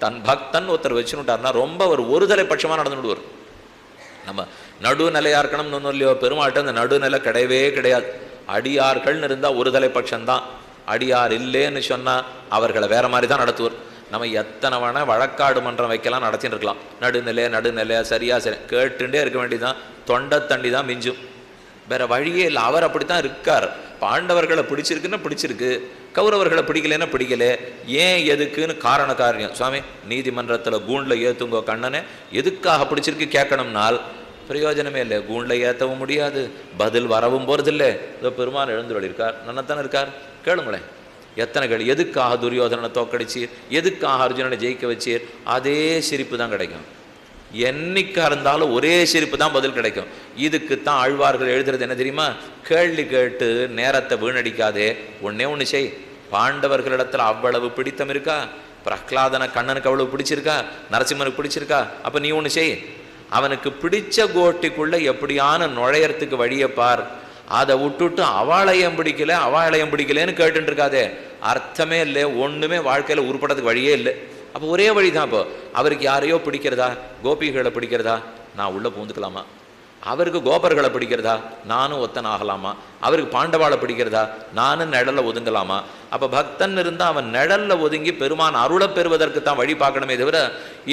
வச்சுனுட்டான். பக்தன் ஒருத்தர் வச்சுனுட்டார்னா ரொம்ப ஒரு தலைப்பட்சமாக நடந்துடுவார். நம்ம நடுநிலையாக இருக்கணும்னு ஒன்றும் இல்லையோ, பெருமாள்கிட்ட அந்த நடுநிலை கிடையவே கிடையாது. அடியார்கள்னு இருந்தால் ஒரு தலைப்பட்சம்தான். அடியார் இல்லைன்னு சொன்னால் அவர்களை வேற மாதிரி தான் நடத்துவார். நம்ம எத்தனை வேணால் வழக்காடு மன்றம் வைக்கலாம், நடத்தின்னு இருக்கலாம். நடுநிலை சரியா சரி கேட்டுட்டே இருக்க வேண்டியதுதான். தொண்டை தண்டி தான் மிஞ்சும், வேற வழியே இல்லை. அவர் அப்படித்தான் இருக்கார். பாண்டவர்களை பிடிச்சிருக்குன்னா பிடிச்சிருக்கு, கௌரவர்களை பிடிக்கலன்னா பிடிக்கல. ஏன் எதுக்குன்னு காரியம் சுவாமி நீதிமன்றத்தில் கூண்டில் ஏற்றுங்கோ கண்ணனை எதுக்காக பிடிச்சிருக்கு கேட்கணும்னால் பிரயோஜனமே இல்லை. கூண்டில் ஏற்றவும் முடியாது, பதில் வரவும் போகிறதில்லை. இதோ பெருமான் எழுந்து இருக்கார், நன்னத்தானே இருக்கார். கேளுங்களேன், எத்தனை கேள்வி. எதுக்காக துரியோதனனை தோக்கடிச்சீர், எதுக்காக அர்ஜுனனை ஜெயிக்க வச்சீர், அதே சிரிப்பு தான் கிடைக்கும். என்னைக்கா இருந்தாலும் ஒரே சிரிப்பு தான் பதில் கிடைக்கும். இதுக்குத்தான் ஆழ்வார்கள் எழுதுறது என்ன தெரியுமா? கேள்வி கேட்டு நேரத்தை வீணடிக்காதே, ஒன்னே ஒன்று செய். பாண்டவர்களிடத்துல அவ்வளவு பிடித்தம் இருக்கா? பிரஹ்லாதன கண்ணனுக்கு அவ்வளவு பிடிச்சிருக்கா? நரசிம்மனுக்கு பிடிச்சிருக்கா? அப்ப நீ ஒன்று செய். அவனுக்கு பிடிச்ச கோட்டிக்குள்ள எப்படியான நுழையறதுக்கு வழியை பார். அதை விட்டுட்டு அவாளையம் பிடிக்கலன்னு கேட்டுட்டு இருக்காதே, அர்த்தமே இல்லை. ஒண்ணுமே வாழ்க்கையில உருப்படத்துக்கு வழியே இல்லை. அப்போ ஒரே வழி தான். இப்போ அவருக்கு யாரையோ பிடிக்கிறதா, கோபிகளை பிடிக்கிறதா, நான் உள்ள பூந்துக்கலாமா? அவருக்கு கோபர்களை பிடிக்கிறதா, நானும் ஒத்தன் ஆகலாமா? அவருக்கு பாண்டவாளை பிடிக்கிறதா, நானும் நிழல்ல ஒதுங்கலாமா? அப்போ பக்தன் இருந்தால் அவன் நிழல்ல ஒதுங்கி பெருமான் அருளை பெறுவதற்கு தான் வழி பார்க்கணுமே தவிர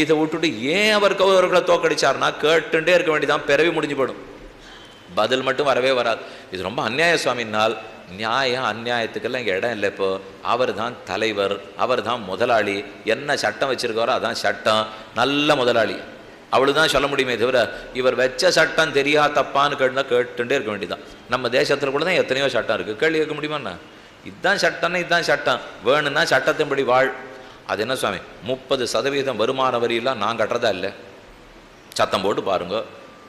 இதை விட்டுட்டு ஏன் அவர் கௌரவர்களை தோக்கடிச்சார்னா கேட்டுட்டே இருக்க வேண்டியதான். பிறவி முடிஞ்சு போடும், பதில் மட்டும் வரவே வராது. இது ரொம்ப அநியாய சுவாமினால். நியாயம் அநியாயத்துக்கெல்லாம் இங்கே இடம் இல்லை. இப்போ அவர் தான் தலைவர், அவர் தான் முதலாளி. என்ன சட்டம் வச்சிருக்காரோ அதான் சட்டம். நல்ல முதலாளி அவ்வளோதான் சொல்ல முடியுமே தவிர இவர் வச்ச சட்டம் தெரியா தப்பான்னு கேட்டுட்டே இருக்க வேண்டியதான். நம்ம தேசத்தில் கூட தான் எத்தனையோ சட்டம் இருக்குது, கேள்வி கேட்க முடியுமாண்ணா? இதுதான் சட்டம்னா இதுதான் சட்டம், வேணும்னா சட்டத்தின்படி வாழ். அது என்ன சுவாமி 30% வருமான வரியெல்லாம் நான் கட்டுறதா இல்லை? சத்தம் போட்டு பாருங்க,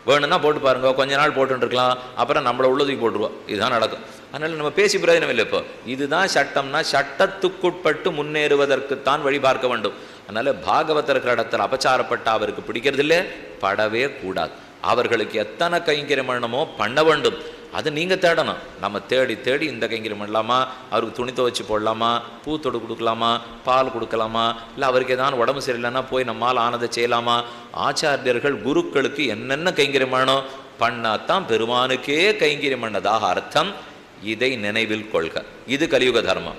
வேணும்னா போட்டு பாருங்க. கொஞ்ச நாள் போட்டுருக்கலாம், அப்புறம் நம்மளை உள்ளதுக்கு போட்டுருவோம். இதுதான் நடக்கும். அதனால நம்ம பேசி பிரயோஜனம் இல்லை. இப்போ இதுதான் சட்டம்னா சட்டத்துக்குட்பட்டு முன்னேறுவதற்குத்தான் வழி பார்க்க வேண்டும். அதனால பாகவதர்கள் இடத்துல அபச்சாரப்பட்ட அவருக்கு பிடிக்கிறதில்லை, படவே கூடாது. அவர்களுக்கு எத்தனை கைங்கரியம் பண்ணணுமோ பண்ண வேண்டும். அது நீங்கள் தேடணும். நம்ம தேடி தேடி இந்த கைங்கரியம் பண்ணலாமா, அவருக்கு துணி துவச்சி போடலாமா, பூத்தொடு கொடுக்கலாமா, பால் கொடுக்கலாமா, இல்லை அவருக்கு ஏதாவது உடம்பு சரியில்லைன்னா போய் நம்மால் ஆனதை செய்யலாமா? ஆச்சாரியர்கள் குருக்களுக்கு என்னென்ன கைங்கரியம் பண்ணணும் பண்ணாதான் பெருமானுக்கே கைங்கரியம் பண்ணதாக அர்த்தம். இதை நினைவில் கொள்க. இது கலியுக தர்மம்.